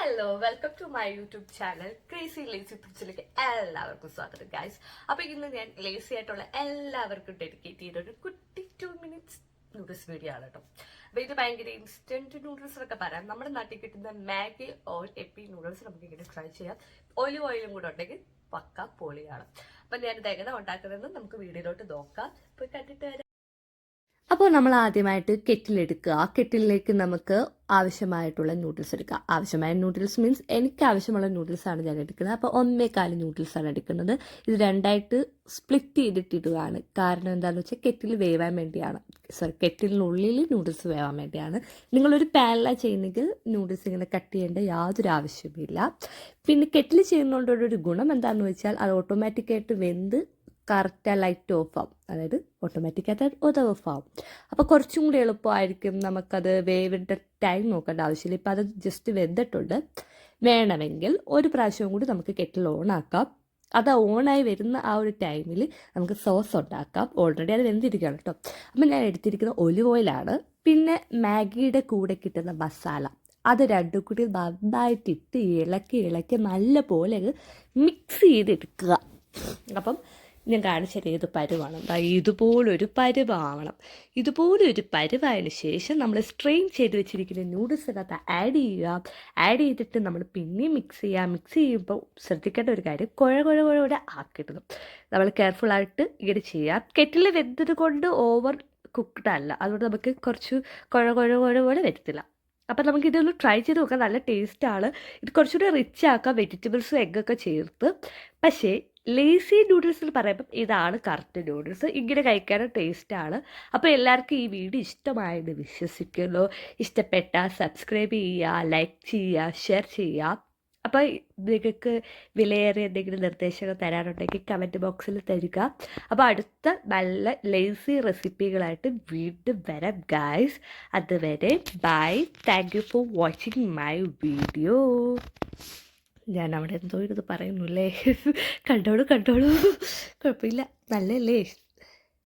Hello welcome to my YouTube channel crazy lazy പിക്ചറിലേക്ക് എല്ലാവർക്കും സ്വാഗതം ഗൈസ്. അപ്പോൾ ഇന്ന് ഞാൻ ലേസി ആയിട്ടുള്ള എല്ലാവർക്കും ഡെഡിക്കേറ്റ് ചെയ്ത ഒരു കുട്ടി 2 minutes നൂഡിൽസ് വീഡിയോ ആണ് കേട്ടോ. അപ്പോൾ ഇത് ഭയങ്കര ഇൻസ്റ്റന്റ് നൂഡിൽസ് എന്നൊക്കെ പറയാം. നമ്മുടെ നാട്ടിൽ കിട്ടുന്ന മാഗി ഓർ എപ്പി നൂഡിൽസ് നമുക്ക് ഇങ്ങനെ ട്രൈ ചെയ്യാം. ഒലിവ് ഓയിലും കൂടെ ഉണ്ടെങ്കിൽ പക്ക പൊളിയാണ്. അപ്പം ഞാനിത് എങ്ങനെ ഉണ്ടാക്കുന്നതെന്ന് നമുക്ക് വീഡിയോയിലോട്ട് നോക്കാം. പോയി കണ്ടിട്ട് വരാം. അപ്പോൾ നമ്മൾ ആദ്യമായിട്ട് കെറ്റിലെടുക്കുക. കെറ്റിലേക്ക് നമുക്ക് ആവശ്യമായിട്ടുള്ള നൂഡിൽസ് എടുക്കുക. ആവശ്യമായ നൂഡിൽസ് മീൻസ് എനിക്ക് ആവശ്യമുള്ള നൂഡിൽസാണ് ഞാൻ എടുക്കുന്നത്. അപ്പോൾ 1.25 നൂഡിൽസാണ് എടുക്കുന്നത്. ഇത് രണ്ടായിട്ട് സ്പ്ലിറ്റ് ചെയ്തിട്ടിടുകയാണ്. കാരണം എന്താണെന്ന് വെച്ചാൽ കെറ്റിൽ വേവാൻ വേണ്ടിയാണ്. കെറ്റിലിനുള്ളിൽ നൂഡിൽസ് വേവാൻ വേണ്ടിയാണ്. നിങ്ങളൊരു പാനിലാണ് ചെയ്യുന്നെങ്കിൽ നൂഡിൽസ് ഇങ്ങനെ കട്ട് ചെയ്യേണ്ട യാതൊരു ആവശ്യമില്ല. പിന്നെ കെറ്റിൽ ചെയ്യുന്നതുകൊണ്ടൊരു ഗുണം എന്താണെന്ന് വെച്ചാൽ അത് ഓട്ടോമാറ്റിക്കായിട്ട് വെന്ത് കറക്റ്റ് ലൈറ്റ് ഓഫ് ആവും. അതായത് ഓട്ടോമാറ്റിക്കായിട്ട് അത് ഓഫ് ആവും. അപ്പോൾ കുറച്ചും കൂടി എളുപ്പമായിരിക്കും. നമുക്കത് വേവിൻ്റെ ടൈം നോക്കേണ്ട ആവശ്യമില്ല. ഇപ്പോൾ അത് ജസ്റ്റ് വെന്തിട്ടുണ്ട്. വേണമെങ്കിൽ ഒരു പ്രാവശ്യവും കൂടി നമുക്ക് കെറ്റിൽ ഓണാക്കാം. അത് ഓണായി വരുന്ന ആ ഒരു ടൈമിൽ നമുക്ക് സോസ് ഉണ്ടാക്കാം. ഓൾറെഡി അത് വെന്തിരിക്കുകയാണ് കേട്ടോ. അപ്പം ഞാൻ എടുത്തിരിക്കുന്ന ഒലിവ് ഓയിലാണ്. പിന്നെ മാഗിയുടെ കൂടെ കിട്ടുന്ന മസാല അത് രണ്ടും കൂടി നന്നായിട്ടിട്ട് ഇളക്കി നല്ല പോലെ മിക്സ് ചെയ്തെടുക്കുക. അപ്പം ഞാൻ കാണിച്ചത് ഏത് പരുവാണ്. ഇതുപോലൊരു പരുവാവണം. ഇതുപോലൊരു പരുവായതിന് ശേഷം നമ്മൾ സ്ട്രെയിൻ ചെയ്ത് വെച്ചിരിക്കുന്ന നൂഡിൽസിനകത്ത് ആഡ് ചെയ്യുക. ആഡ് ചെയ്തിട്ട് നമ്മൾ പിന്നെയും മിക്സ് ചെയ്യുക. മിക്സ് ചെയ്യുമ്പോൾ ശ്രദ്ധിക്കേണ്ട ഒരു കാര്യം കുഴ ആക്കിയിടുന്നു. നമ്മൾ കെയർഫുള്ളായിട്ട് ഇങ്ങനെ ചെയ്യുക. കെറ്റിൽ വെന്തത് കൊണ്ട് ഓവർ കുക്ക്ഡ് അല്ല. അതുകൊണ്ട് നമുക്ക് കുറച്ച് കുഴ പോലെ വരത്തില്ല. അപ്പം നമുക്കിതൊന്ന് ട്രൈ ചെയ്ത് നോക്കാം. നല്ല ടേസ്റ്റാണ്. ഇത് കുറച്ചുകൂടി റിച്ച് ആക്കാം വെജിറ്റബിൾസും എഗ്ഗൊക്കെ ചേർത്ത്. പക്ഷേ ലേസി നൂഡിൽസ് എന്ന് പറയുമ്പം ഇതാണ് കറക്റ്റ് നൂഡിൽസ്. ഇങ്ങനെ കഴിക്കാനും ടേസ്റ്റാണ്. അപ്പോൾ എല്ലാവർക്കും ഈ വീഡിയോ ഇഷ്ടമായെന്ന് വിശ്വസിക്കുന്നു. ഇഷ്ടപ്പെട്ടാൽ സബ്സ്ക്രൈബ് ചെയ്യുക, ലൈക്ക് ചെയ്യുക, ഷെയർ ചെയ്യുക. അപ്പോൾ നിങ്ങൾക്ക് വിലയേറിയ എന്തെങ്കിലും നിർദ്ദേശങ്ങൾ തരാനുണ്ടെങ്കിൽ കമൻറ്റ് ബോക്സിൽ തരിക. അപ്പോൾ അടുത്ത നല്ല ലേസി റെസിപ്പികളായിട്ട് വീണ്ടും വരാം ഗൈസ്. അതുവരെ bye. Thank you for watching my video. ഞാൻ അവിടെ എന്തോ ഇത് പറയുന്നു അല്ലേ. കണ്ടോളൂ കുഴപ്പമില്ല, നല്ലല്ലേ.